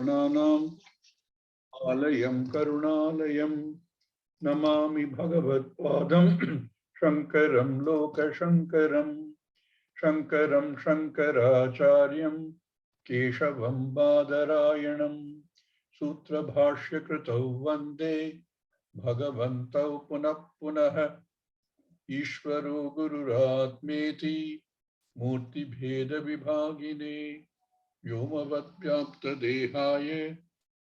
Nanam Alayam Karunalayam Namami Bhagavatpadam Śaṅkaram Loka Śaṅkaram Śaṅkaram Śaṅkaracharyam Keshavam Badarayanam Sutra Bhashya Kritau Vande Bhagavantau Punah Punah Ishvaro Gururatmeti Murti Bheda Vibhagine Yomavat Vyapta Dehaye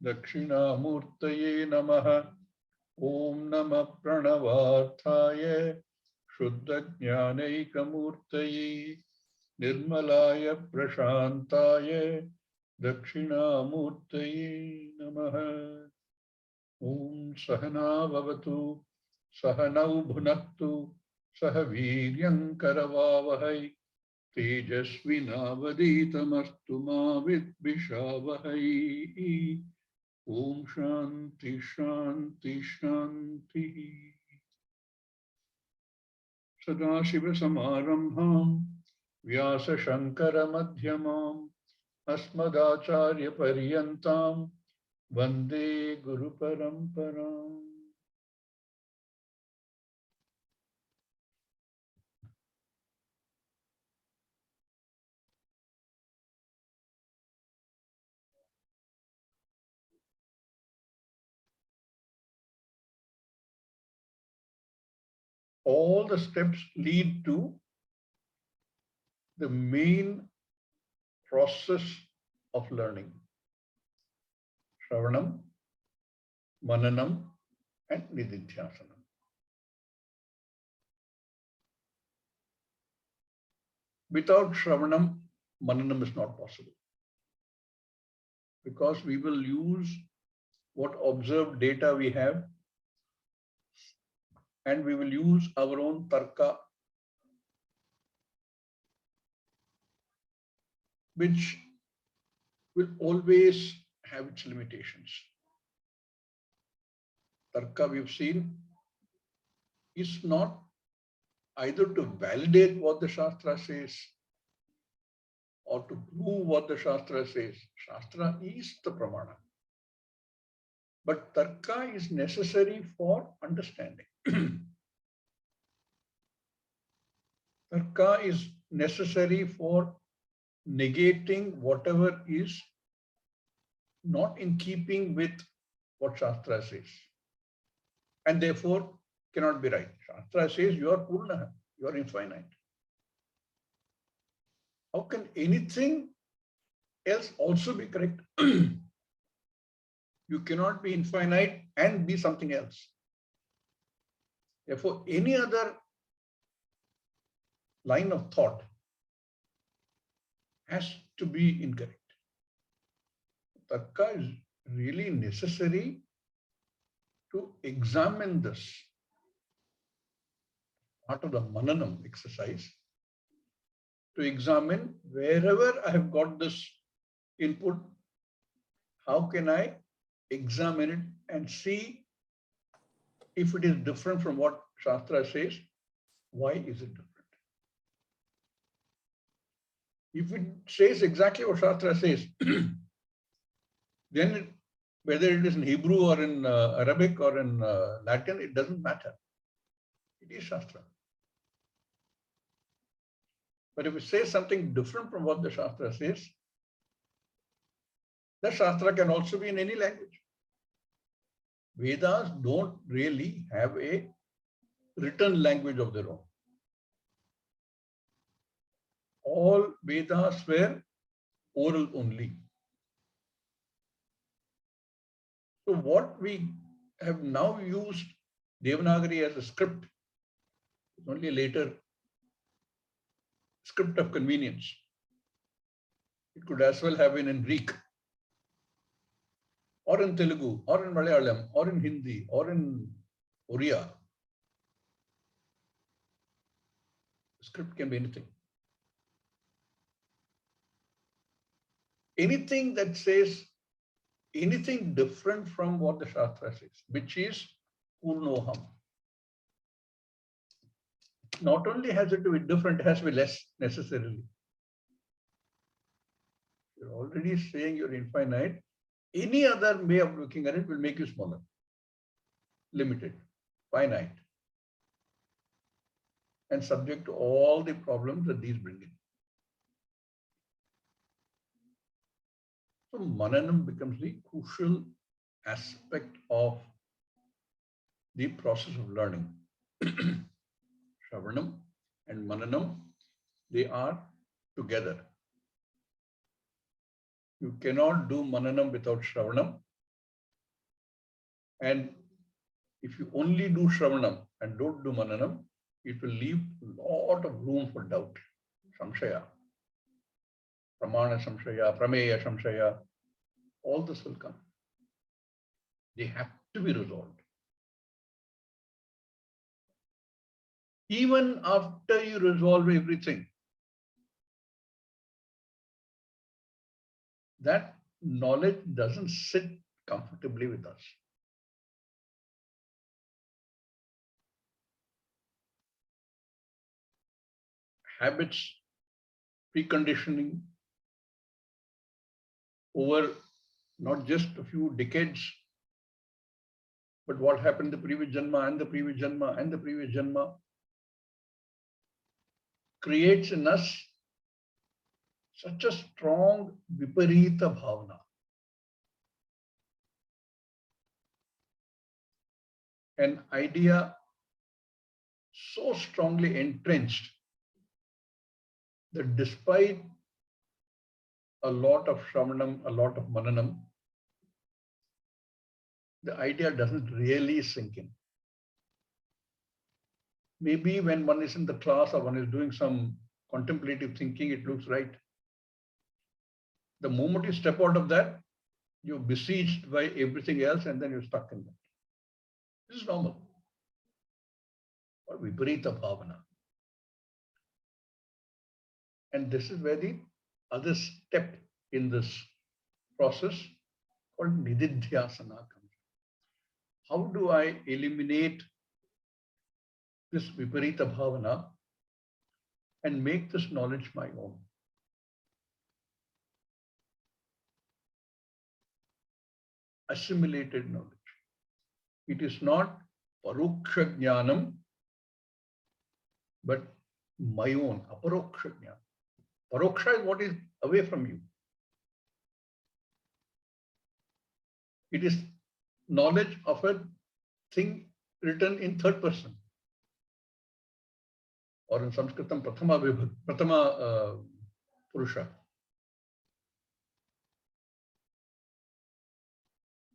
Dakshinamurtaye Namaha Om Namah Pranavarthaye Shuddha Jnanaikamurtaye Nirmalaya Prashantaye Dakshinamurtaye Namaha Om Sahana Bhavatu Sahanau Bhunaktu Sahaviryam Karavavahai Tejasvinavaditamastu ma vidvishavahai. Om Shanti Shanti Shanti. Sadashiva Samarambham Vyasa Śaṅkara Madhyamam Asmadacharya Paryantam Vande Guru Paramparam. All the steps lead to the main process of learning. Shravanam, Mananam, and Nidhidhyaasanam. Without Shravanam, Mananam is not possible. Because we will use what observed data we have, and we will use our own tarka, which will always have its limitations. Tarka, we've seen, is not either to validate what the Shastra says or to prove what the Shastra says. Shastra is the pramana. But tarka is necessary for understanding. Tarka is necessary for negating whatever is not in keeping with what Shastra says, and therefore cannot be right. Shastra says you are Purna, you are infinite. How can anything else also be correct? You cannot be infinite and be something else. Therefore, any other line of thought has to be incorrect. Tarka is really necessary to examine this. Part of the Mananam exercise, to examine wherever I have got this input, how can I examine it and see if it is different from what Shastra says, why is it different? If it says exactly what Shastra says, then whether it is in Hebrew or in Arabic or in Latin, it doesn't matter. It is Shastra. But if it says something different from what the Shastra says, the Shastra can also be in any language. Vedas don't really have a written language of their own. All Vedas were oral only. So what we have now used Devanagari as a script, is only a later script of convenience. It could as well have been in Greek, or in Telugu, or in Malayalam, or in Hindi, or in Oriya. The script can be anything. Anything that says anything different from what the Shastra says, which is Purnoham. Not only has it to be different, it has to be less necessarily. You're already saying you're infinite. Any other way of looking at it will make you smaller, limited, finite, and subject to all the problems that these bring in. So Mananam becomes the crucial aspect of the process of learning. Shravanam and Mananam, they are together. You cannot do Mananam without Shravanam. And if you only do Shravanam and don't do Mananam, it will leave a lot of room for doubt. Samshaya, Pramana Samshaya, Prameya Samshaya, all this will come. They have to be resolved. Even after you resolve everything, that knowledge doesn't sit comfortably with us. Habits, preconditioning over not just a few decades, but what happened the previous Janma and the previous Janma and the previous Janma creates in us such a strong viparita bhavana. An idea so strongly entrenched that despite a lot of Shravanam, a lot of Mananam, the idea doesn't really sink in. Maybe when one is in the class or one is doing some contemplative thinking, it looks right. The moment you step out of that, you're besieged by everything else and then you're stuck in that. This is normal. Or viparita bhavana. And this is where the other step in this process called Nidhidhyaasanam comes. How do I eliminate this viparita bhavana and make this knowledge my own? Assimilated knowledge. It is not paroksha jnanam, but my own, aparoksha jnana. Paroksha is what is away from you. It is knowledge of a thing written in third person. Or in Sanskritam, Pratama Purusha.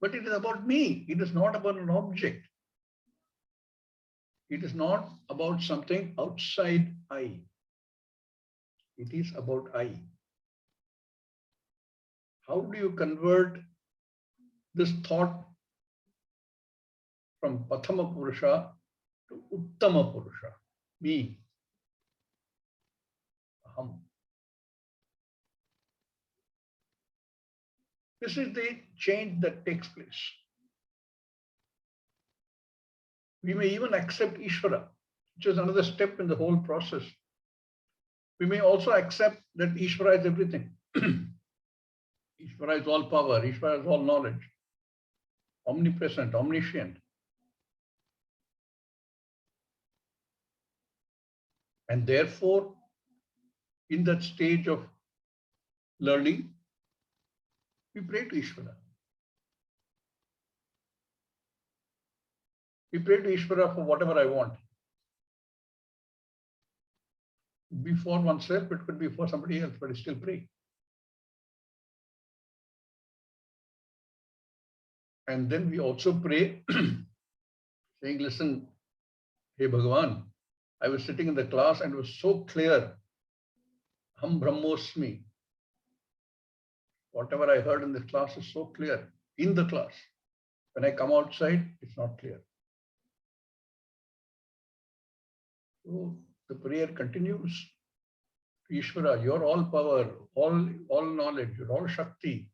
But it is about me. It is not about an object. It is not about something outside I. It is about I. How do you convert this thought from Pathama Purusha to Uttama Purusha? Me. Aham. This is the change that takes place. We may even accept Ishvara, which is another step in the whole process. We may also accept that Ishvara is everything. Ishvara is all power, Ishvara is all knowledge, omnipresent, omniscient. And therefore, in that stage of learning, we pray to Ishvara. We pray to Ishvara for whatever I want. Be for oneself, it could be for somebody else, but I still pray. And then we also pray, saying, listen, hey Bhagavan, I was sitting in the class and it was so clear. Ham Brahmosmi. Whatever I heard in the class is so clear in the class. When I come outside, it's not clear. So the prayer continues. Ishvara, you're all power, all knowledge, you're all Shakti.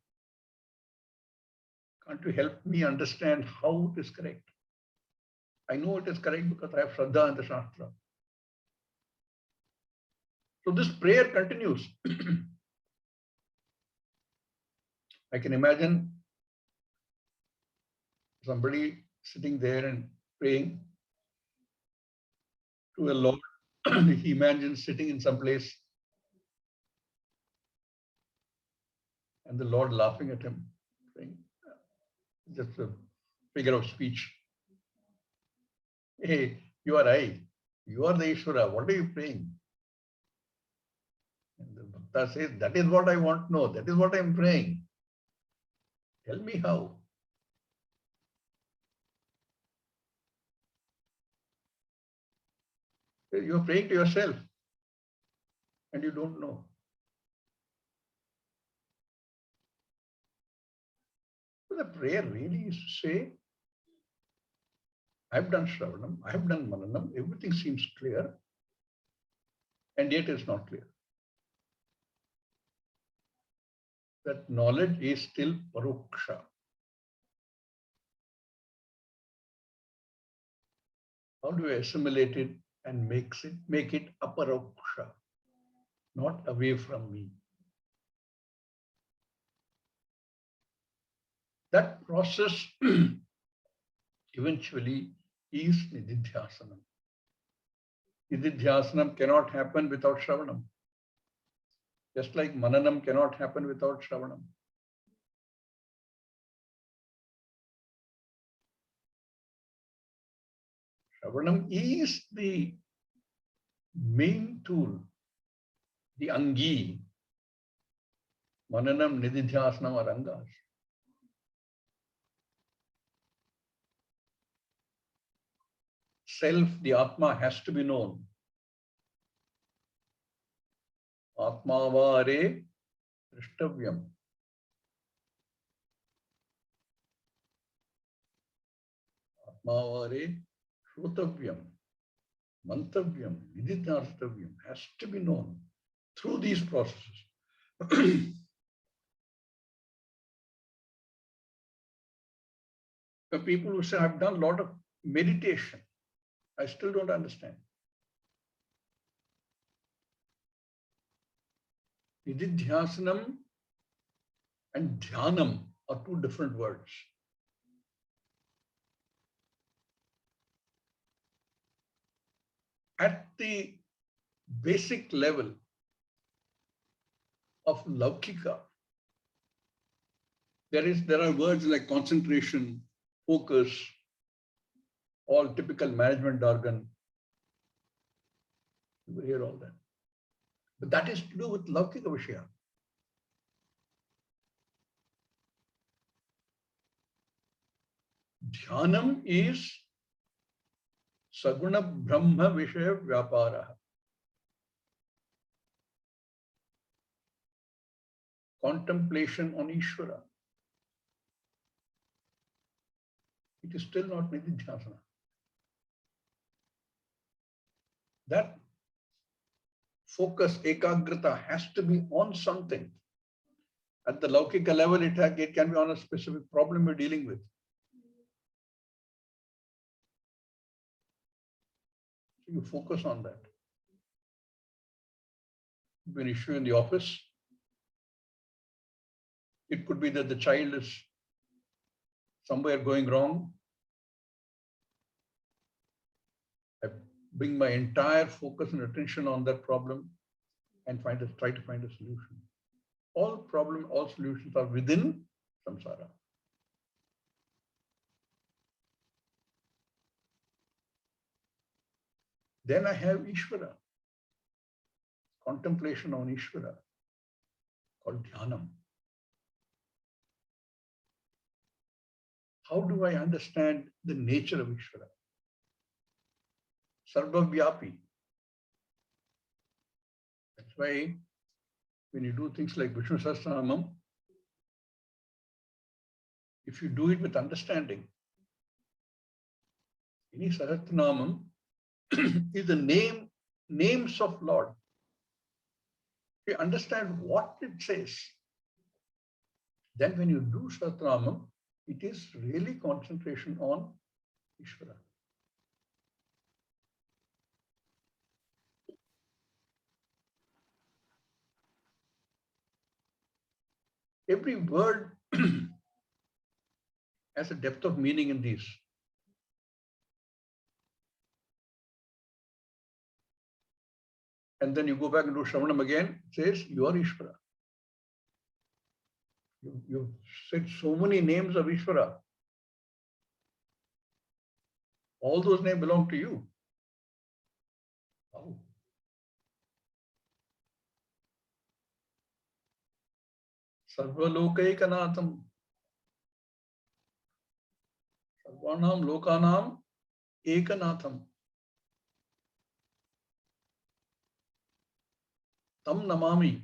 Can't you help me understand how it is correct? I know it is correct because I have Shraddha in the Shastra. So this prayer continues. I can imagine Somebody sitting there and praying to a Lord. He imagines sitting in some place and the Lord laughing at him, saying, just a figure of speech. Hey, you are I. You are the Ishvara. What are you praying? And the Bhakta says, that is what I want to know. That is what I am praying. Tell me how. You are praying to yourself and you don't know. So the prayer really is to say, I have done Shravanam, I have done Mananam, everything seems clear, and yet it's not clear. That knowledge is still paroksha. How do you assimilate it and make it aparoksha, not away from me? That process eventually is Nidhidhyaasanam. Nidhidhyaasanam cannot happen without Shravanam. Just like Mananam cannot happen without Shravanam. Shravanam is the main tool, the angi. Mananam, Nidhidhyaasanam are angas. Self, the Atma, has to be known. Atmavare drishtavyam. Atmavare shrutavyam. Mantavyam, Nidhidhyaasavyam has to be known through these processes. The people who say, I've done a lot of meditation, I still don't understand. Nidhidhyaasanam and dhyanam are two different words. At the basic level of laukika, there are words like concentration, focus, all typical management jargon. You will hear all that. But that is to do with laukika vishaya. Dhyanam is saguna brahma vishaya vyapara. Contemplation on Ishvara. It is still not Nidhidhyāsana. That focus, ekagrata, has to be on something. At the laukika level, it can be on a specific problem you're dealing with. So you focus on that. It could be an issue in the office. It could be that the child is somewhere going wrong. I bring my entire focus and attention on that problem and try to find a solution. All solutions are within samsara. Then I have Ishvara, contemplation on Ishvara, called dhyanam. How do I understand the nature of Ishvara? Sarvavyapi. That's why when you do things like Vishnu Sahasranamam, if you do it with understanding, any Sahasranamam is the names of Lord. If you understand what it says, then when you do Sahasranamam, it is really concentration on Ishvara. Every word has a depth of meaning in these. And then you go back and do Shravanam again, it says, you are Ishvara. You've said so many names of Ishvara. All those names belong to you. Wow. Sarvalokaikanātham. Sarvanam lokanam ekanatham. Tam namami.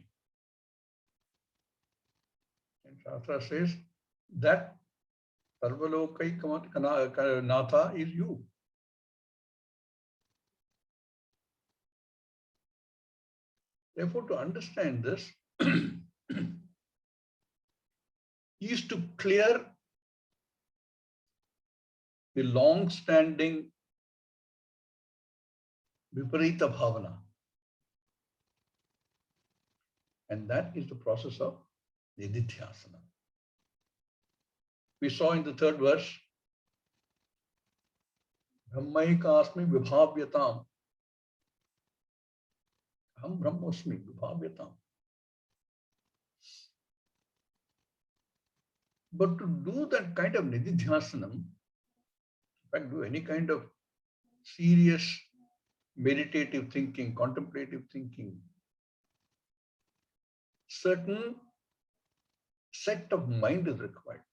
And Shastra says that Sarvalokaikanatha is you. Therefore, to understand this is to clear the long-standing viparita bhavana. And that is the process of Nidhidhyaasanam. We saw in the third verse, Brahmaikasmi vibhavyatam. Aham brahmosmi vibhavyatam. But to do that kind of Nidhidhyaasanam, in fact, do any kind of serious meditative thinking, contemplative thinking, certain set of mind is required.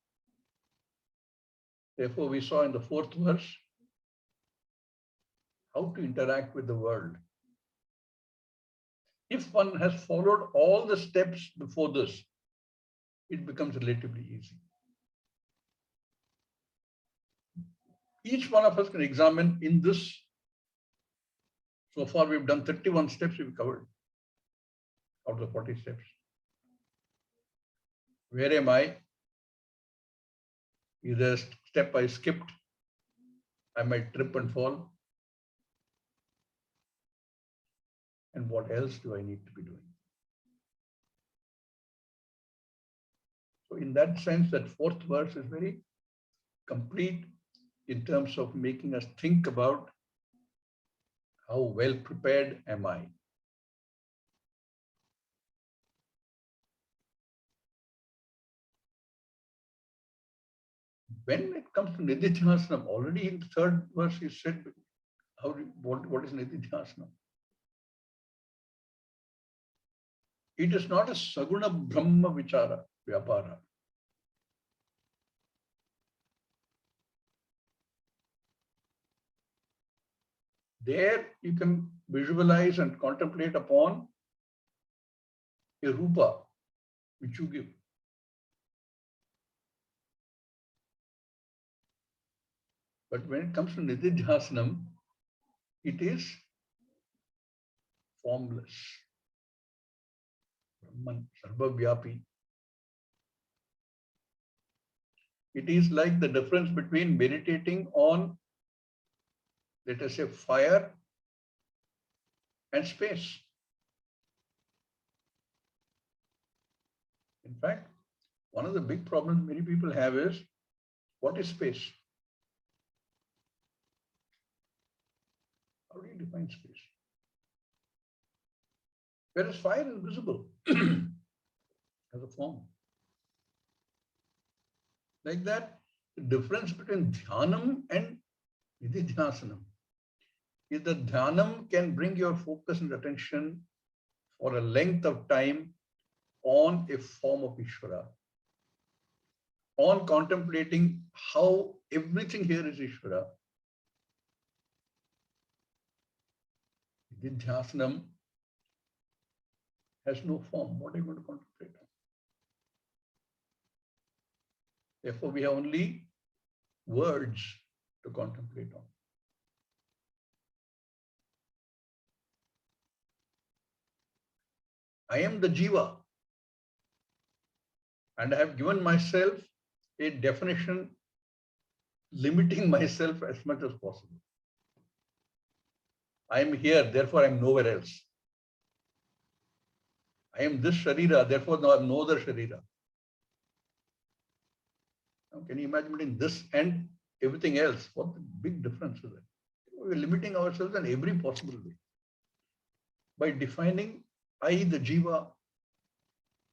Therefore, we saw in the fourth verse how to interact with the world. If one has followed all the steps before this, it becomes relatively easy. Each one of us can examine in this. So far, we've done 31 steps we've covered out of the 40 steps. Where am I? Is there a step I skipped? I might trip and fall. And what else do I need to be doing? So in that sense, that fourth verse is very complete in terms of making us think about how well prepared am I? When it comes to Nidhidhyaasanam, already in the third verse he said, what is Nidhidhyaasanam? It is not a Saguna Brahma Vichara, Vyapara. There you can visualize and contemplate upon a rupa which you give. But when it comes to Nidhidhyaasanam, it is formless. Brahman, Sarvavyapi. It is like the difference between meditating on, let us say, fire and space. In fact, one of the big problems many people have is, what is space? How do you define space? Whereas fire is visible as a form. Like that, the difference between dhyanam and nidhidhyaasanam is that dhyanam can bring your focus and attention for a length of time on a form of Ishvara, on contemplating how everything here is Ishvara. Nidhidhyaasanam has no form. What are you going to contemplate on? Therefore, we have only words to contemplate on. I am the jiva, and I have given myself a definition limiting myself as much as possible. I am here, therefore I am nowhere else. I am this sharira, therefore now I am no other sharira. Now, can you imagine between this and everything else? What the big difference is there? We're limiting ourselves in every possible way by defining I, the jiva,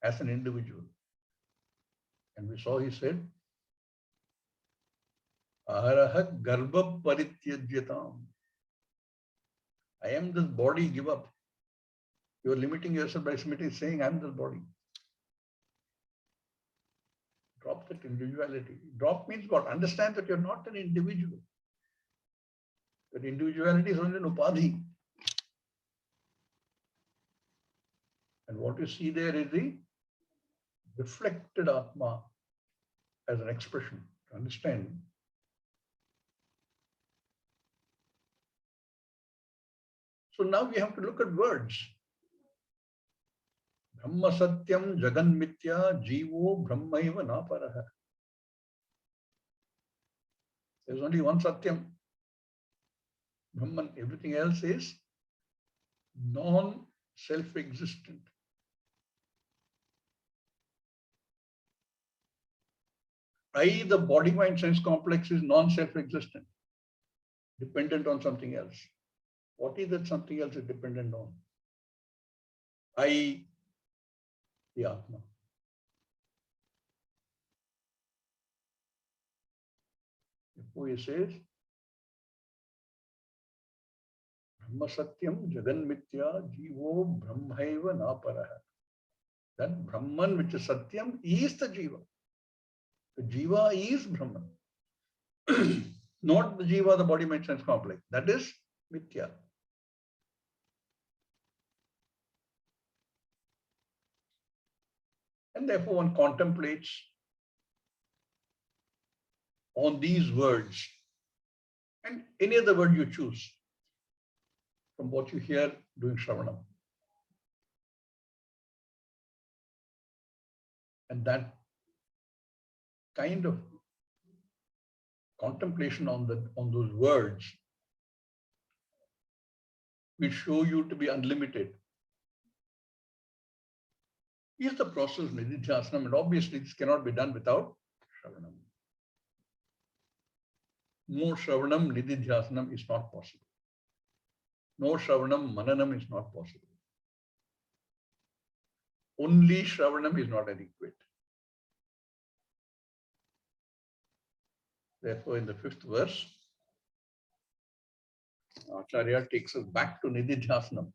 as an individual. And we saw he said, Aharaha garbha parityajyatam. I am this body, give up. You are limiting yourself by saying I am this body. Drop that individuality. Drop means what? Understand that you're not an individual. That individuality is only an upadhi. And what you see there is the reflected Atma as an expression. To understand. So now we have to look at words. Brahma Satyam Jagan Mithya Jivo Brahmaiva Naparaha. There's only one Satyam. Brahman. Everything else is non-self-existent. I, the body, mind, sense complex is non-self-existent, dependent on something else. What is that something else is dependent on? I, the Atma. Therefore he says, Brahma Satyam Jagan Mithya Jivo Brahmaiva Naparaha. That Brahman, which is Satyam, is the Jiva. The Jiva is Brahman. Not the Jiva, the body, mind, sense complex. That is Mithya. And therefore one contemplates on these words and any other word you choose from what you hear doing Shravanam. And that kind of contemplation on those words will show you to be unlimited. Is the process of Nidhidhyaasanam, and obviously this cannot be done without Shravanam. No Shravanam, Nidhidhyaasanam is not possible. No Shravanam, Mananam is not possible. Only Shravanam is not adequate. Therefore, in the 5th verse, Acharya takes us back to Nidhidhyaasanam,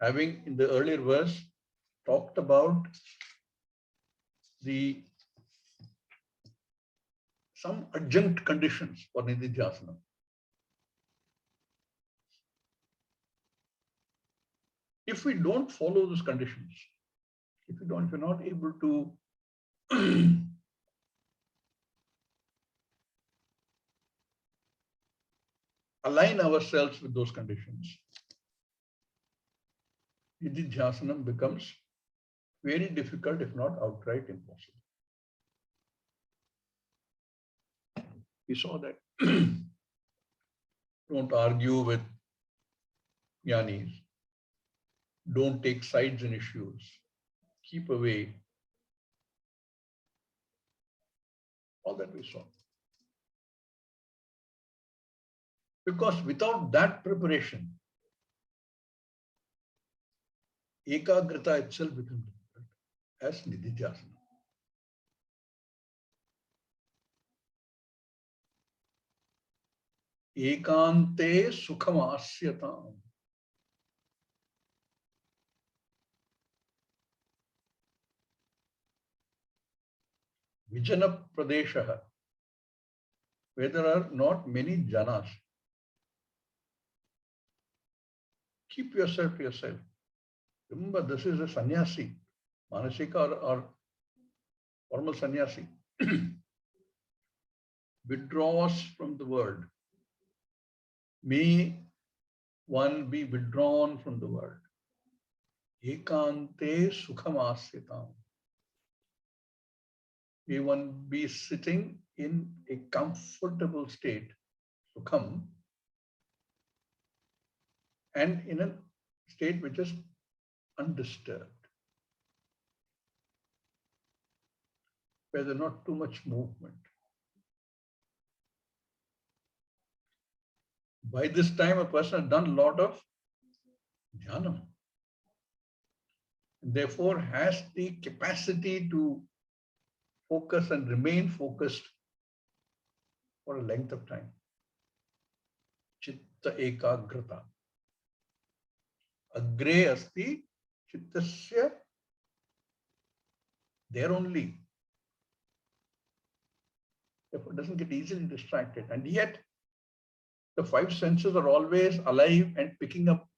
having in the earlier verse talked about some adjunct conditions for Nidhidhyaasanam. If we don't follow those conditions, if you're not able to align ourselves with those conditions, Nidhidhyaasanam becomes very difficult, if not outright impossible. We saw that. Don't argue with jnanis. Don't take sides in issues. Keep away. All that we saw. Because without that preparation, ekagrata itself becomes difficult as Nidhidhyaasanam. Ekante sukham asyatam. Vijana pradeshaha, where there are not many janas. Keep yourself to yourself. Remember, this is a sannyasi, manasika or formal sannyasi. Withdraws from the world. May one be withdrawn from the world. Ekante sukham asyatam. May one be sitting in a comfortable state, sukham, and in a state which is undisturbed, where there's not too much movement. By this time, a person has done a lot of jhana. Therefore, has the capacity to focus and remain focused for a length of time. Chitta ekagrata. Agre asti chittasya. There only. Therefore, it doesn't get easily distracted. And yet, the five senses are always alive and picking up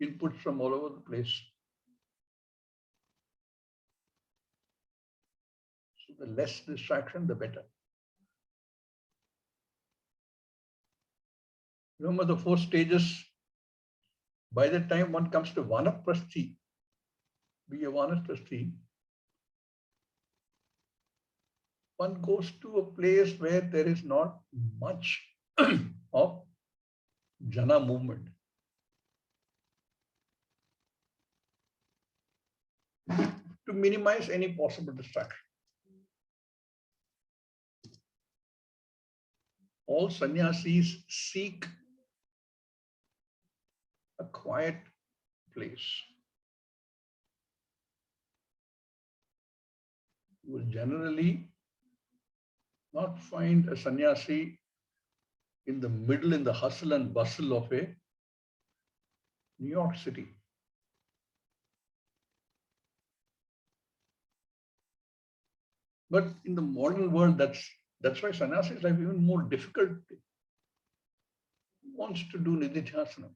inputs from all over the place. So the less distraction, the better. Remember the 4 stages. By the time one comes to vanaprasthi, be a vanaprasthi, one goes to a place where there is not much of jhana movement. To minimize any possible distraction. All sannyasis seek a quiet place. You will generally not find a sannyasi in the middle, in the hustle and bustle of a New York City. But in the modern world, that's why sannyasis are even more difficult. He wants to do Nidhidhyaasanam.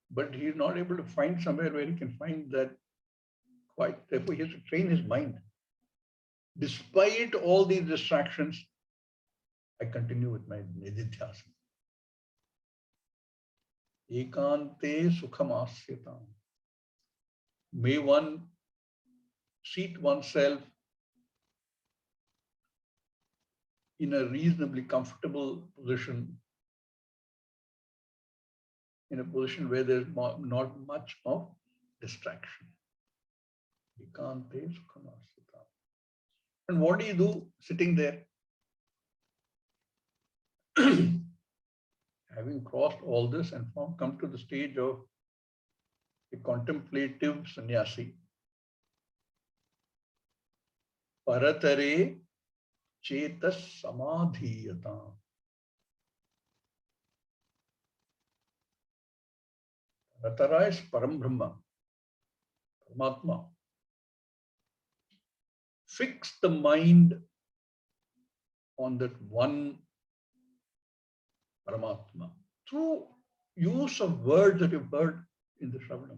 But he is not able to find somewhere where he can find that quiet. Therefore, he has to train his mind. Despite all these distractions, I continue with my Nidhidhyaasanam. Ekante sukhamasyatam. May one seat oneself in a reasonably comfortable position, in a position where there's not much of distraction. And what do you do sitting there? Having crossed all this and come to the stage of a contemplative sannyasi. Paratare chetas samadhiyata. Paratara is Param Brahma, Paramatma. Fix the mind on that one Paramatma through use of words that you've heard in the Shravanam.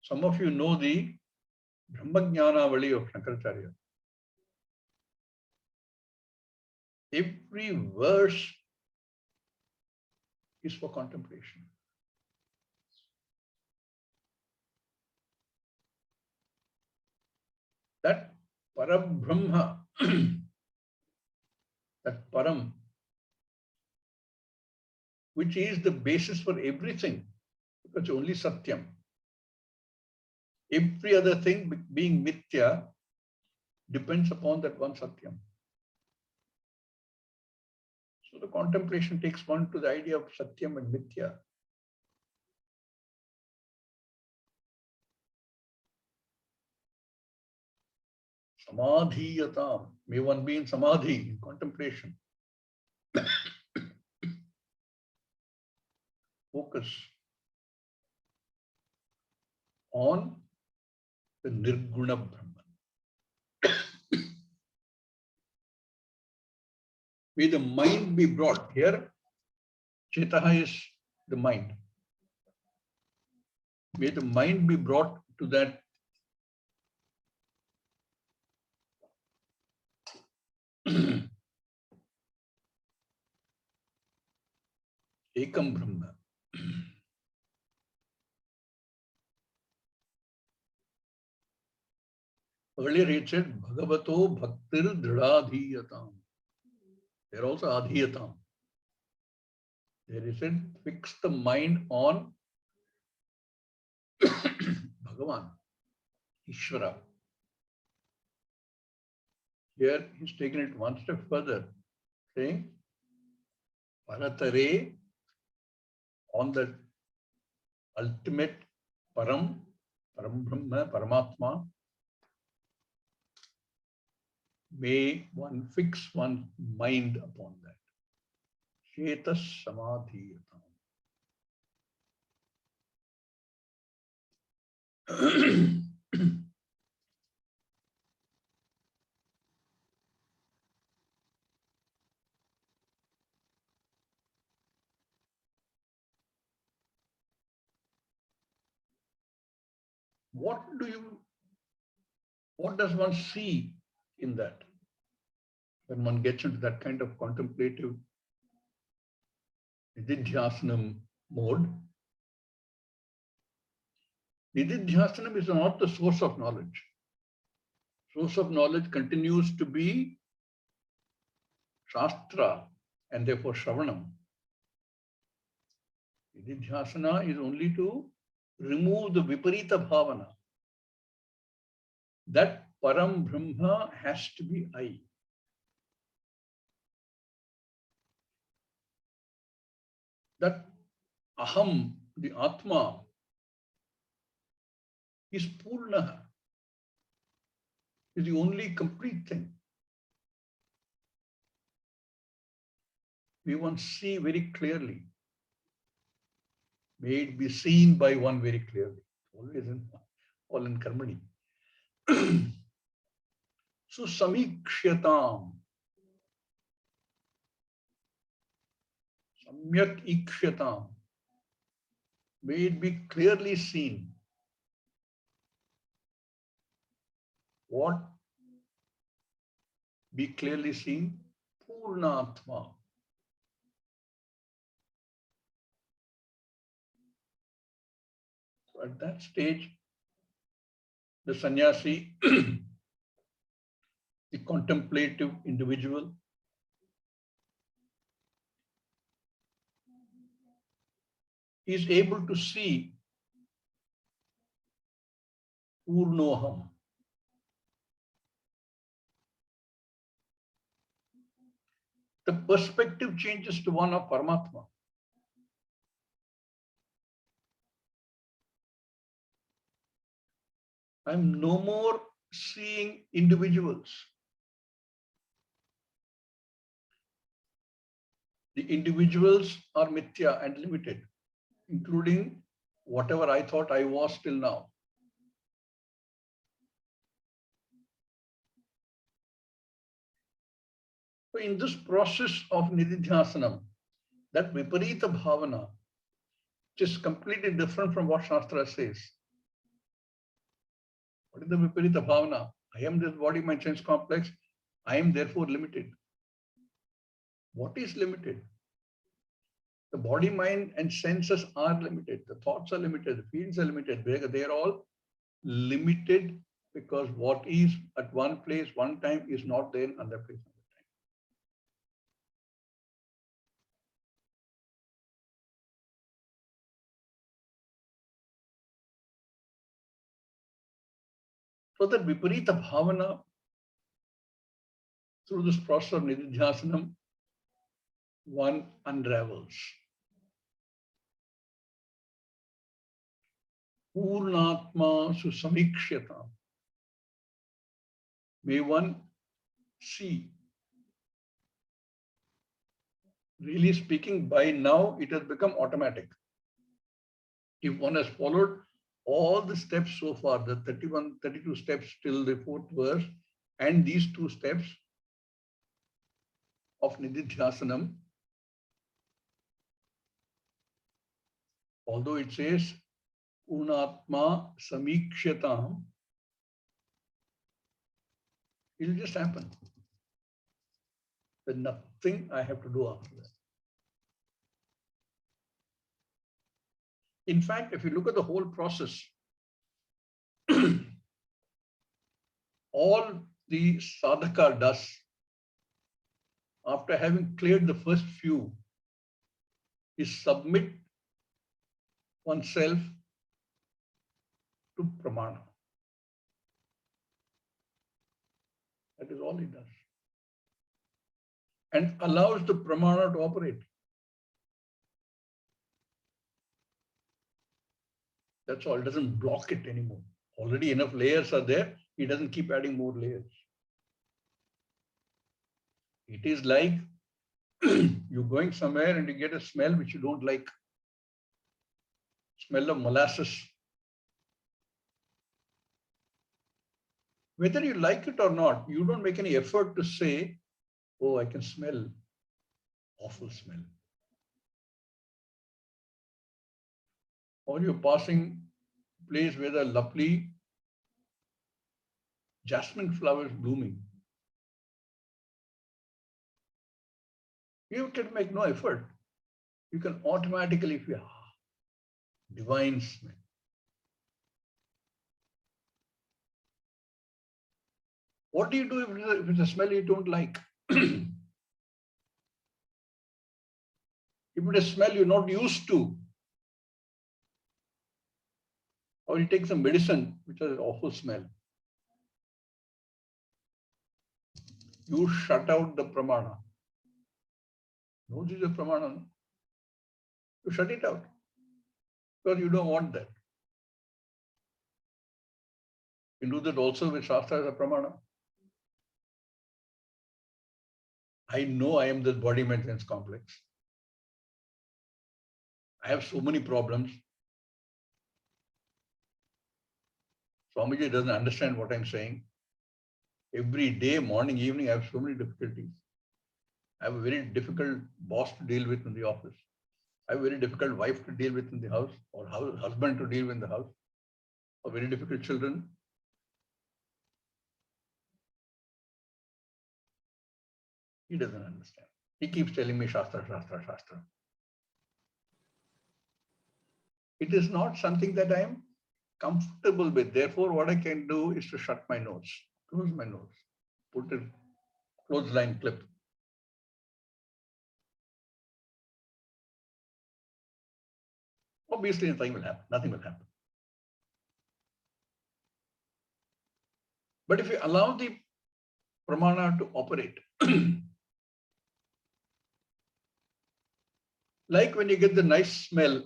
Some of you know the Brahmajnanavali of Śaṅkara. Every verse is for contemplation. That Parabrahma, that Param, which is the basis for everything, because only Satyam. Every other thing being Mithya depends upon that one Satyam. So the contemplation takes one to the idea of Satyam and Mithya. Samadhiyatam. May one be in Samadhi, in contemplation. Focus on the Nirguna Brahman. May the mind be brought here. Chetaha is the mind. May the mind be brought to that Ekam Brahma. Earlier it said Bhagavato Bhaktir Dridadhiyatam. There also Adhiyatam. There is said fix the mind on Bhagavan, Ishvara. Here he's taken it one step further, saying, Paratare, on the ultimate Param, Param Brahma, Paramatma, may one fix one's mind upon that. Shetas Samadhiyatam. What does one see in that? When one gets into that kind of contemplative Nidhidhyaasanam mode, Nidhidhyaasanam is not the source of knowledge. Source of knowledge continues to be Shastra and therefore Shravanam. Nidhidhyasana is only to remove the Viparita Bhavana. That Param Brahma has to be I. That Aham, the Atma, is Purna, is the only complete thing. We want to see very clearly. May it be seen by one very clearly. Always all in Karmani. So Samikshatam. Samyak Ikshatam. May it be clearly seen. What? Be clearly seen? Purnatma. So at that stage, the Sanyaasi, the contemplative individual, is able to see Purnoham. The perspective changes to one of Paramatma. I'm no more seeing individuals. The individuals are mithya and limited, including whatever I thought I was till now. So in this process of Nidhidhyaasanam, that Viparita Bhavana, which is completely different from what Shastra says. What is the Viparita Bhavana? I am this body, mind, sense complex. I am therefore limited. What is limited? The body, mind, and senses are limited. The thoughts are limited. The feelings are limited. They are all limited because what is at one place, one time is not there in another place, another time. So that Viparita Bhavana, through this process of Nidhidhyaasanam, one unravels. Purnatma Susamikshyatam. May one see. Really speaking, by now it has become automatic. If one has followed all the steps so far, the 32 steps till the 4th verse, and these 2 steps of Nidhidhyaasanam, although it says Purnatma Samikshatam, it will just happen. There's nothing I have to do after that. In fact, if you look at the whole process, all the sadhaka does, after having cleared the first few, is submit oneself to pramana. That is all he does. And allows the pramana to operate. That's all. It doesn't block it anymore. Already enough layers are there. He doesn't keep adding more layers. It is like you're going somewhere and you get a smell which you don't like. Smell of molasses. Whether you like it or not, you don't make any effort to say, oh, I can smell awful smell. Or you're passing a place where there are lovely jasmine flowers blooming. You can make no effort. You can automatically feel divine smell. What do you do if it's a smell you don't like? If it's a smell you're not used to, or you take some medicine which has an awful smell, you shut out the pramana. No, this is a pramana. You shut it out because you don't want that. You do that also with Shastra as a pramana. I know I am this body maintenance complex. I have so many problems. Swami G doesn't understand what I'm saying. Every day, morning, evening, I have so many difficulties. I have a very difficult boss to deal with in the office. I have a very difficult wife to deal with in the house, or husband to deal with in the house, or very difficult children. He doesn't understand. He keeps telling me Shastra, Shastra, Shastra. It is not something that I am comfortable with. Therefore, what I can do is to shut my nose, close my nose, put a clothesline clip. Obviously, nothing will happen. Nothing will happen. But if you allow the pramana to operate, like when you get the nice smell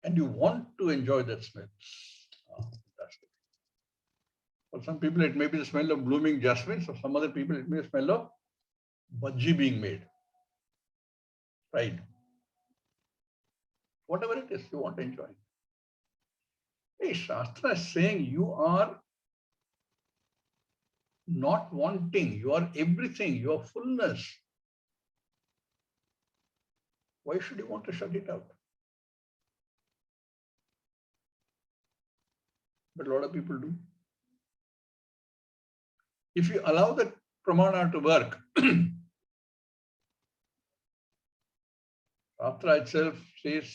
and you want to enjoy that smell. Fantastic. For some people, it may be the smell of blooming jasmine. For some other people, it may be the smell of bhaji being made. Right? Whatever it is you want to enjoy. Hey, Shastra is saying you are not wanting, you are everything, you are fullness. Why should you want to shut it out? But a lot of people do. If you allow that pramana to work, Shastra itself says,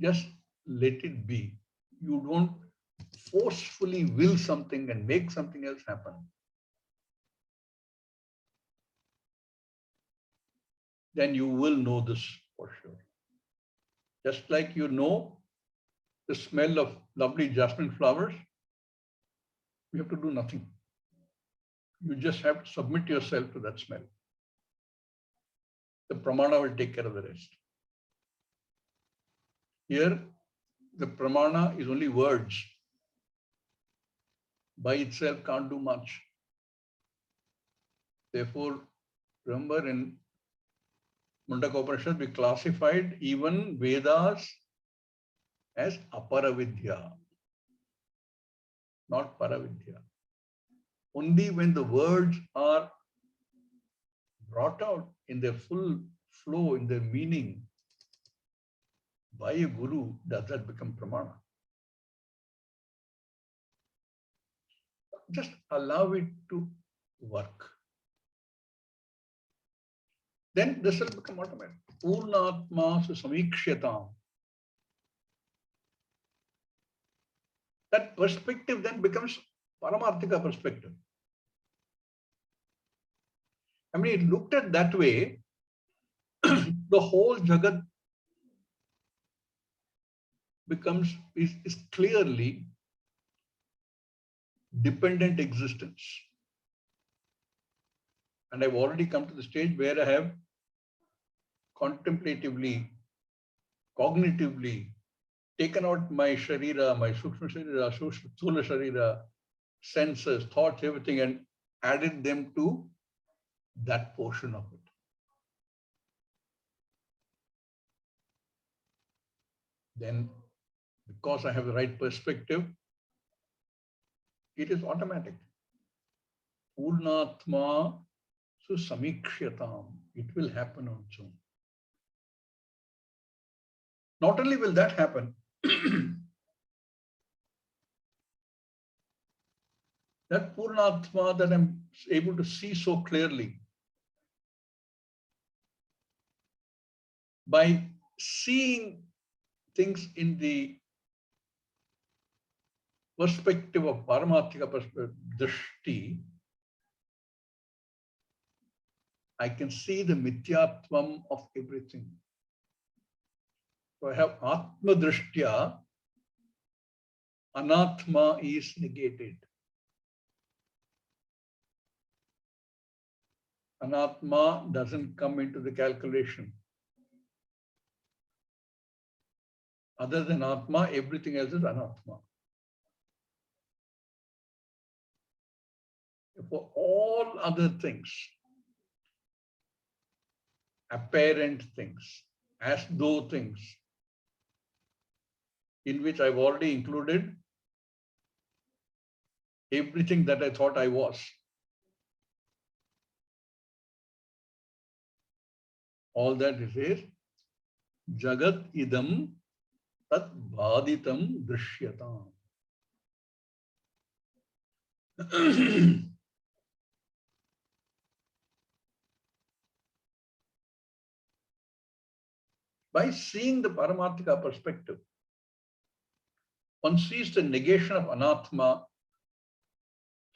just let it be. You don't forcefully will something and make something else happen. Then you will know this for sure. Just like you know the smell of lovely jasmine flowers, you have to do nothing. You just have to submit yourself to that smell. The pramana will take care of the rest. Here, the pramana is only words. By itself can't do much. Therefore, remember in Mundaka Upanishad, we classified even Vedas as aparavidya, not paravidya. Only when the words are brought out in their full flow, in their meaning, by a guru, does that become pramana. Just allow it to work. Then this will become automatic. Purnatma samikshyatam. That perspective then becomes paramarthika perspective. I mean, it looked at that way, the whole Jagat becomes is clearly dependent existence. And I've already come to the stage where I have contemplatively, cognitively taken out my sharira, my sukshma sharira, sthula sharira, senses, thoughts, everything, and added them to that portion of it. Then, because I have the right perspective, it is automatic. Purnatma susamikshatam. It will happen on its own. Not only will that happen, that Purnatma that I'm able to see so clearly, by seeing things in the perspective of Paramarthika perspective, drishti, I can see the mithyatvam of everything. So I have Atma Drishtya, Anatma is negated. Anatma doesn't come into the calculation. Other than Atma, everything else is Anatma. For all other things, apparent things, as though things, in which I've already included everything that I thought I was. All that is Jagat idam tat bhaditam drishyata. By seeing the Paramarthika perspective, one sees the negation of Anatma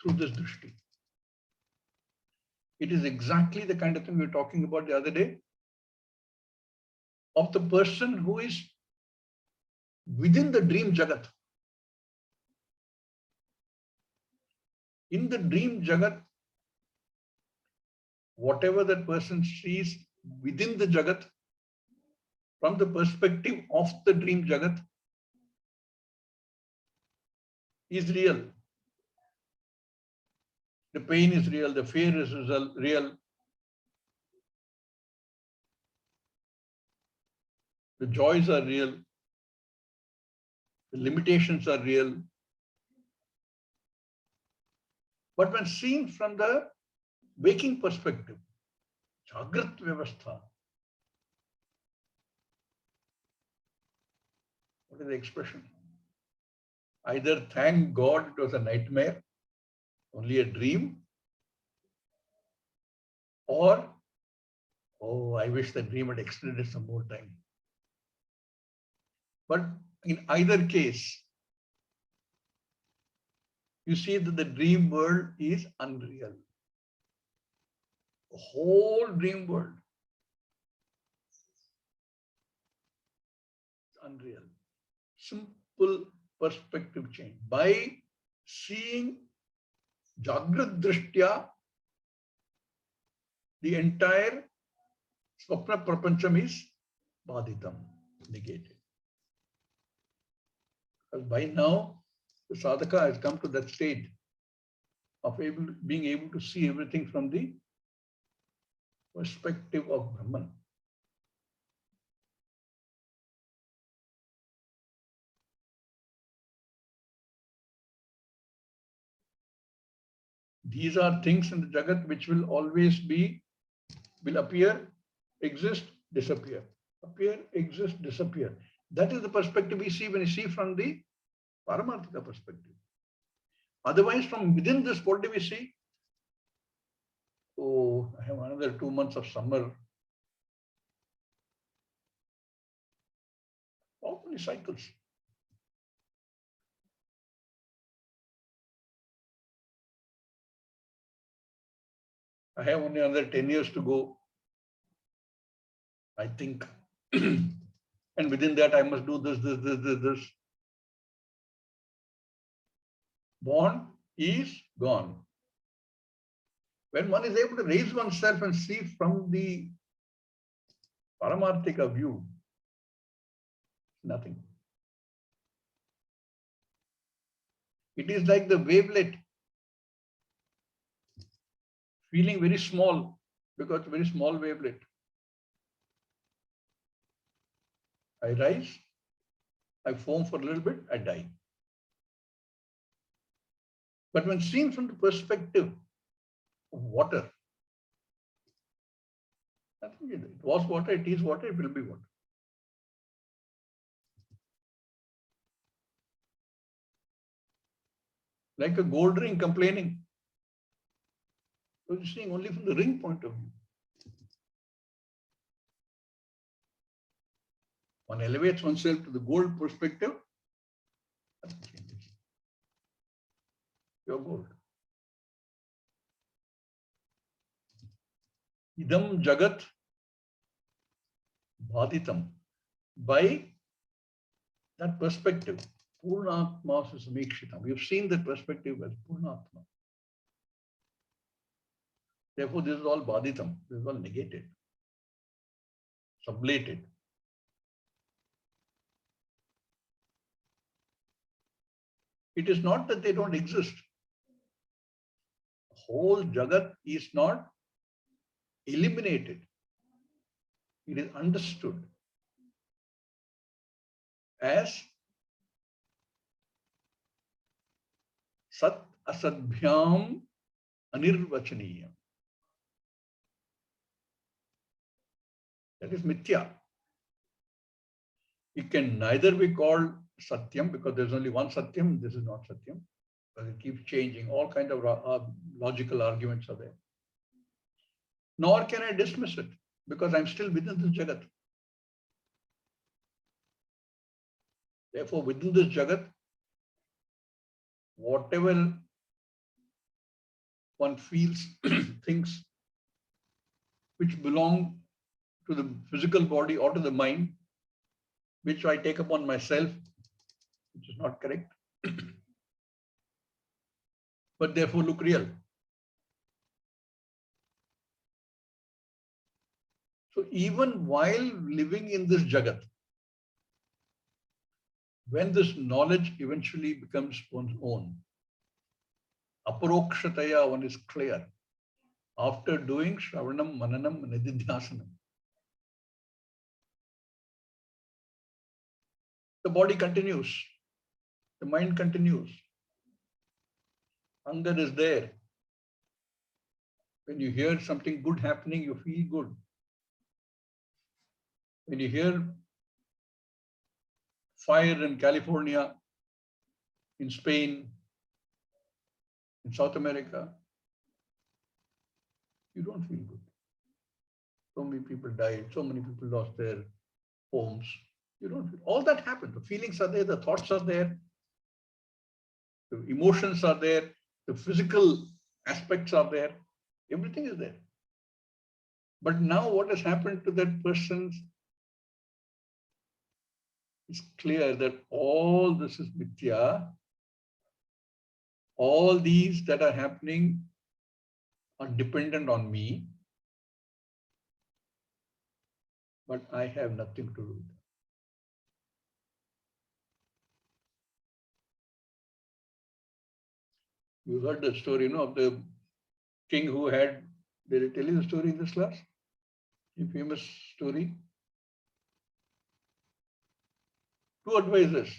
through this drishti. It is exactly the kind of thing we were talking about the other day, of the person who is within the dream jagat. In the dream jagat, whatever that person sees within the jagat, from the perspective of the dream jagat, is real. The pain is real, the fear is real, the joys are real, the limitations are real. But when seen from the waking perspective, Jagrat Vyavastha, what is the expression? Either thank God it was a nightmare, only a dream, or, oh, I wish the dream had extended some more time. But in either case, you see that the dream world is unreal. The whole dream world is unreal. Simple perspective change. By seeing Jagrat Drishtya, the entire Swapna Prapancham is Baditam, negated. Because by now, the sadhaka has come to that state of being able to see everything from the perspective of Brahman. These are things in the Jagat which will always will appear, exist, disappear. Appear, exist, disappear. That is the perspective we see when we see from the Paramarthika perspective. Otherwise, from within this, what do we see? Oh, I have another 2 months of summer. How many cycles? I have only another 10 years to go, I think. And within that, I must do this. Born, is gone. When one is able to raise oneself and see from the Paramarthika view, nothing. It is like the wavelet, feeling very small because very small wavelet. I rise, I foam for a little bit, I die. But when seen from the perspective of water, nothing is. It was water, it is water, it will be water. Like a gold ring complaining. So you're seeing only from the ring point of view. One elevates oneself to the gold perspective, nothing changes. You're gold. Idam jagat bhaditam. By that perspective, Purnatma Samikshitam. We've seen that perspective as Purnatma. Therefore, this is all bhaditam. This is all negated, sublated. It is not that they don't exist. The whole Jagat is not eliminated. It is understood as Sat Asadbhyam Anirvachaniyam. That is Mithya. It can neither be called Satyam because there's only one Satyam. This is not Satyam. Because it keeps changing. All kinds of logical arguments are there. Nor can I dismiss it because I'm still within this Jagat. Therefore, within this Jagat, whatever one feels, thinks, which belong to the physical body or to the mind, which I take upon myself, which is not correct, but therefore look real. So even while living in this Jagat, when this knowledge eventually becomes one's own, aparokshataya, one is clear. After doing Shravanam, Mananam, Nidhidhyaasanam, the body continues, the mind continues. Anger is there. When you hear something good happening, you feel good. When you hear fire in California, in Spain, in South America, you don't feel good. So many people died, so many people lost their homes. You don't feel. All that happened. The feelings are there, the thoughts are there, the emotions are there, the physical aspects are there, everything is there. But now what has happened to that person is clear that all this is mithya. All these that are happening are dependent on me, but I have nothing to do with it. You heard the story, of the king who had, did I tell you the story in this class? A famous story. Two advisors.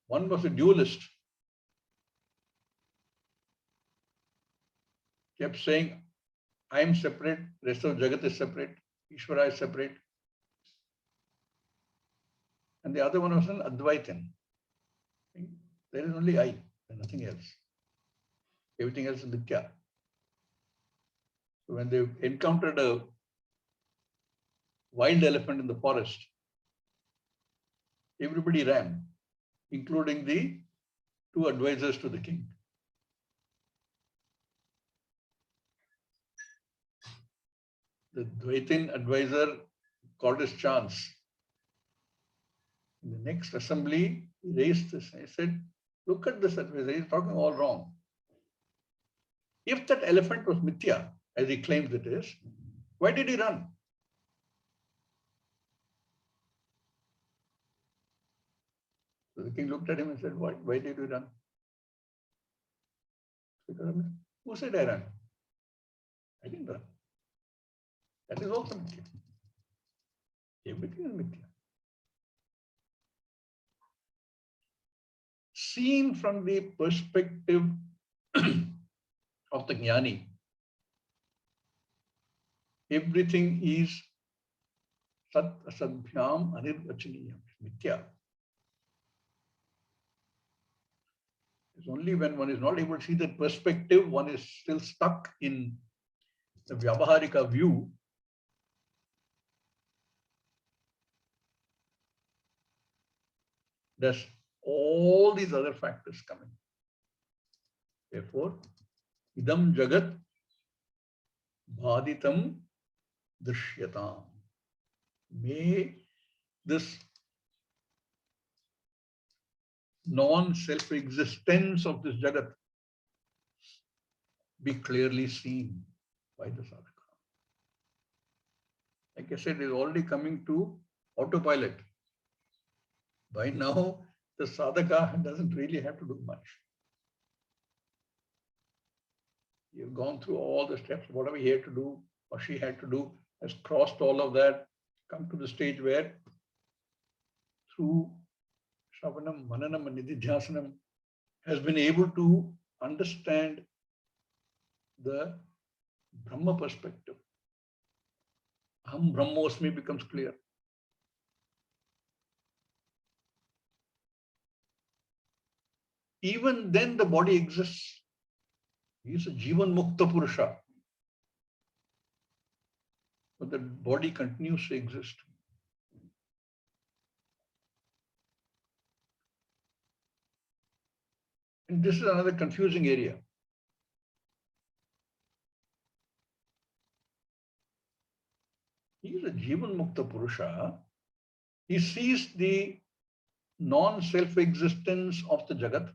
One was a dualist. Kept saying, I am separate, rest of Jagat is separate, Ishvara is separate. And the other one was an Advaitin. There is only I and nothing else. Everything else is Mithya. So when they encountered a wild elephant in the forest, everybody ran, including the two advisors to the king. The Dvaitin advisor got his chance. In the next assembly, he raised this. He said, Look at this advisor, he's talking all wrong. If that elephant was mithya, as he claims it is, why did he run? So the king looked at him and said, why did you run? Because who said I ran? I didn't run. That is also mithya. Everything is mithya. Seen from the perspective of the jnani, everything is sat asadbhyam anirvachaniyam, mithya. It's only when one is not able to see that perspective, one is still stuck in the vyavaharika view. There's all these other factors coming. Therefore, idam jagat bhaditam drishyatam. May this non-self-existence of this jagat be clearly seen by the sadhaka. Like I said, it is already coming to autopilot. By now, the sadhaka doesn't really have to do much. You've gone through all the steps, whatever he had to do or she had to do, has crossed all of that, come to the stage where through Shravanam, Mananam and Nidhidhyaasanam has been able to understand the Brahma perspective. Aham Brahmosmi becomes clear. Even then the body exists. He is a Jivan Mukta Purusha. But the body continues to exist. And this is another confusing area. He is a Jivan Mukta Purusha. He sees the non-self-existence of the Jagat.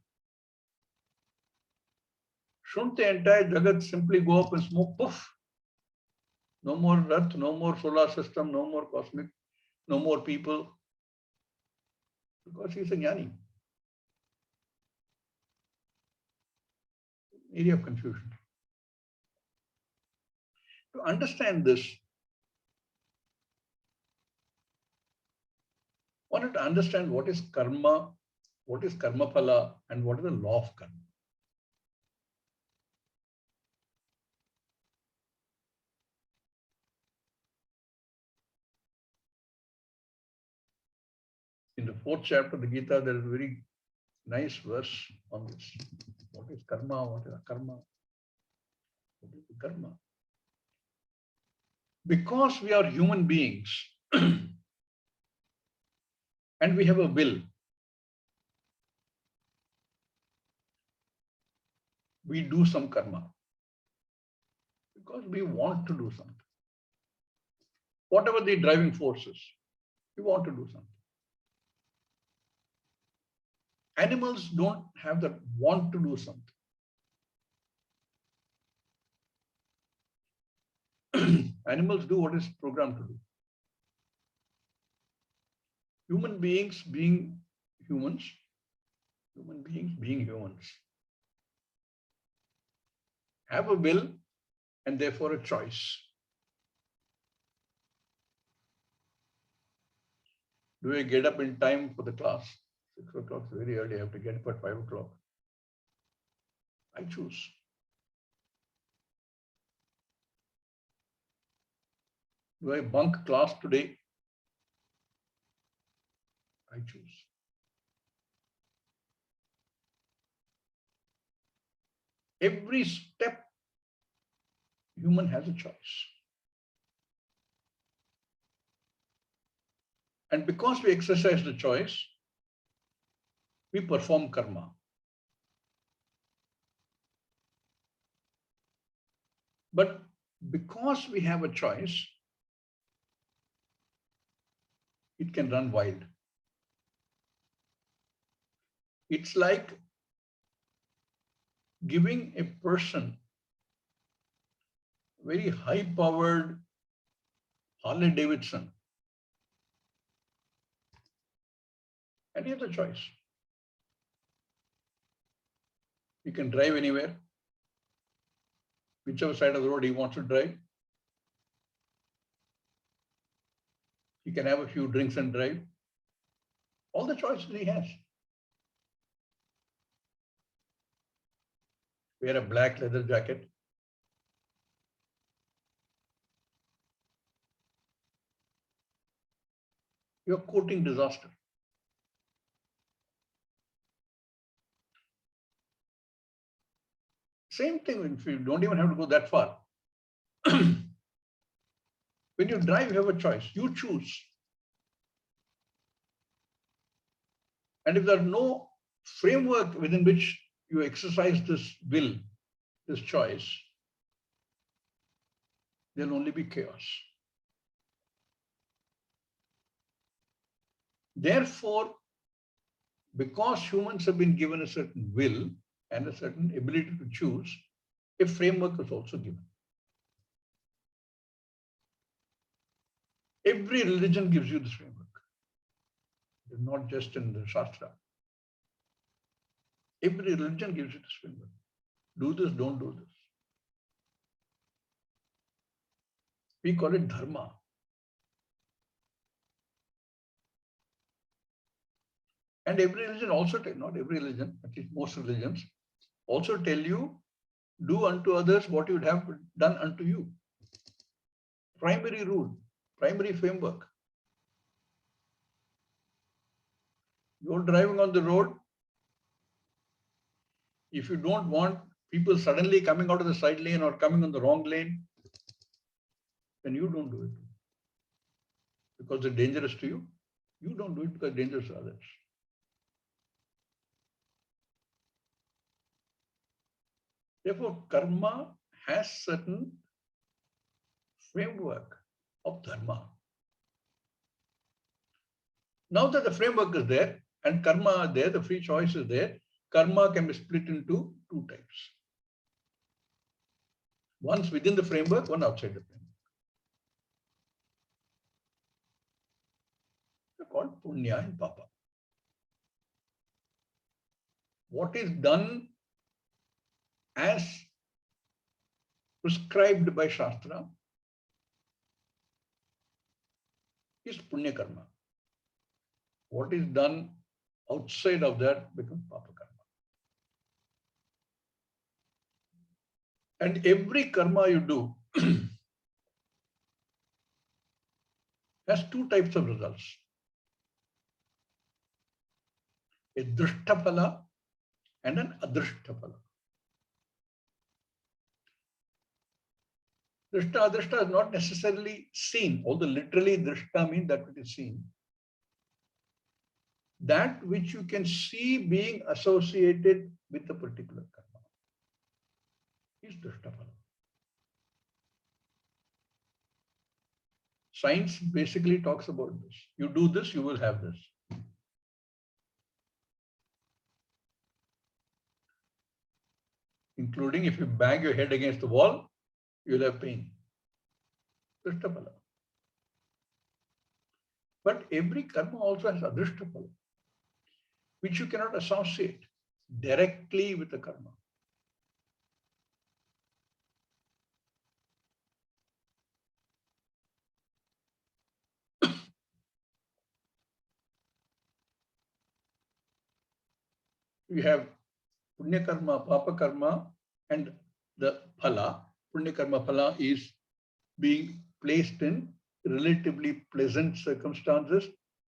Shouldn't the entire Jagat simply go up in smoke? Poof! No more earth, no more solar system, no more cosmic, no more people. Because he's a jnani. Area of confusion. To understand this, one has to understand what is karma, what is karma phala, and what is the law of karma. In the 4th chapter of the Gita, there is a very nice verse on this. What is karma? What is akarma? What is karma? Because we are human beings and we have a will, we do some karma. Because we want to do something. Whatever the driving force is, we want to do something. Animals don't have that want to do something. Animals do what is programmed to do. Human beings being humans, have a will and therefore a choice. Do I get up in time for the class? 6 o'clock is very early. I have to get up at 5 o'clock. I choose. Do I bunk class today? I choose. Every step, human has a choice. And because we exercise the choice, we perform karma. But because we have a choice, it can run wild. It's like giving a person very high-powered Harley Davidson, and he has a choice. He can drive anywhere, whichever side of the road he wants to drive. He can have a few drinks and drive. All the choices he has. Wear a black leather jacket. You're courting disaster. Same thing, if you don't even have to go that far. When you drive, you have a choice. You choose. And if there's no framework within which you exercise this will, this choice, there'll only be chaos. Therefore, because humans have been given a certain will and a certain ability to choose, a framework is also given. Every religion gives you this framework. It's not just in the Shastra. Every religion gives you this framework. Do this, don't do this. We call it dharma. And every religion also, not every religion, at least most religions, also tell you, do unto others what you would have done unto you. Primary rule, primary framework. You're driving on the road. If you don't want people suddenly coming out of the side lane or coming on the wrong lane, then you don't do it. Because they're dangerous to you. You don't do it because it's dangerous to others. Therefore, karma has certain framework of dharma. Now that the framework is there and karma is there, the free choice is there, karma can be split into two types. One's within the framework, one outside the framework. They're called punya and papa. What is done as prescribed by Shastra is punya karma. What is done outside of that becomes papa karma. And every karma you do has two types of results. A drishta phala and an adrishta phala. Drishta, adrishta is not necessarily seen, although literally drishta means that which is seen. That which you can see being associated with a particular karma is drishta phala. Science basically talks about this. You do this, you will have this. Including if you bang your head against the wall, you'll have pain. Drishta phala. But every karma also has adrishta phala, which you cannot associate directly with the karma. We have punya karma, papa karma, and the phala. Punya karma phala is being placed in relatively pleasant circumstances.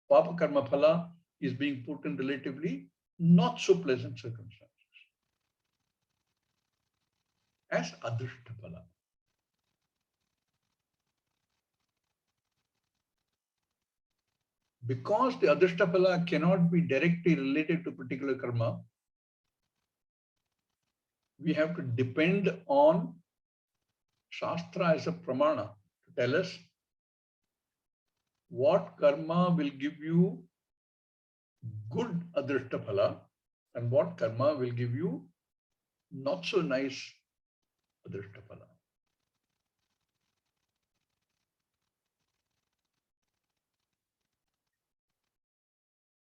Papa karma phala is being put in relatively not so pleasant circumstances. As adrishta phala. Because the adrishta phala cannot be directly related to particular karma, we have to depend on Shastra as a pramana to tell us what karma will give you good adrishta phala and what karma will give you not so nice adrishtapala.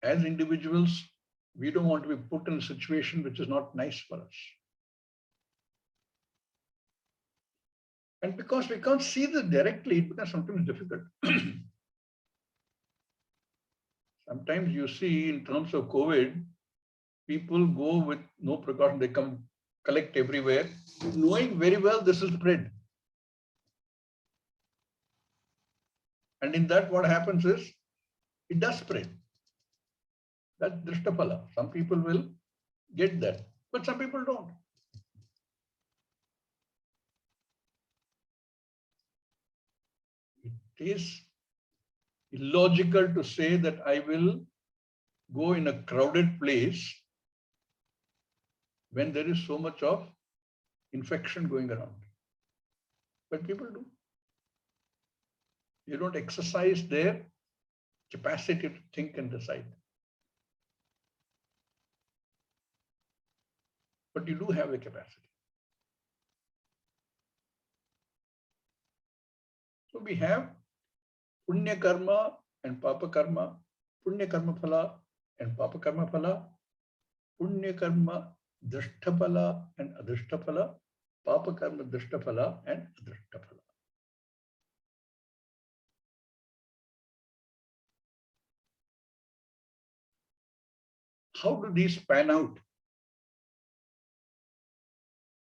As individuals, we don't want to be put in a situation which is not nice for us. And because we can't see this directly, it becomes sometimes difficult. Sometimes you see in terms of COVID, people go with no precaution. They come collect everywhere, knowing very well this will spread. And in that, what happens is, it does spread. That's drishtapala. Some people will get that, but some people don't. It is illogical to say that I will go in a crowded place when there is so much of infection going around. But people do. They don't exercise their capacity to think and decide. But you do have a capacity. So we have punya karma and papa karma, punya karma phala and papa karma phala, punya karma drishtapala and adrishtapala, papa karma drishtapala and adrishtapala. How do these pan out?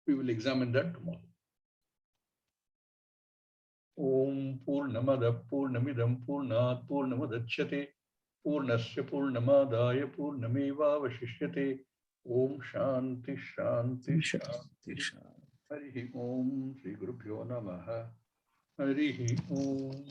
We will examine that tomorrow. Om Purnamada Purnamidam Purnat Purnamadachyate Purnasya Purnamadaya Purnameva Vashishyate. Om Shanti Shanti Shanti Shanti. Harihi Om Sri Gurubhyo Namaha. Harihi Om.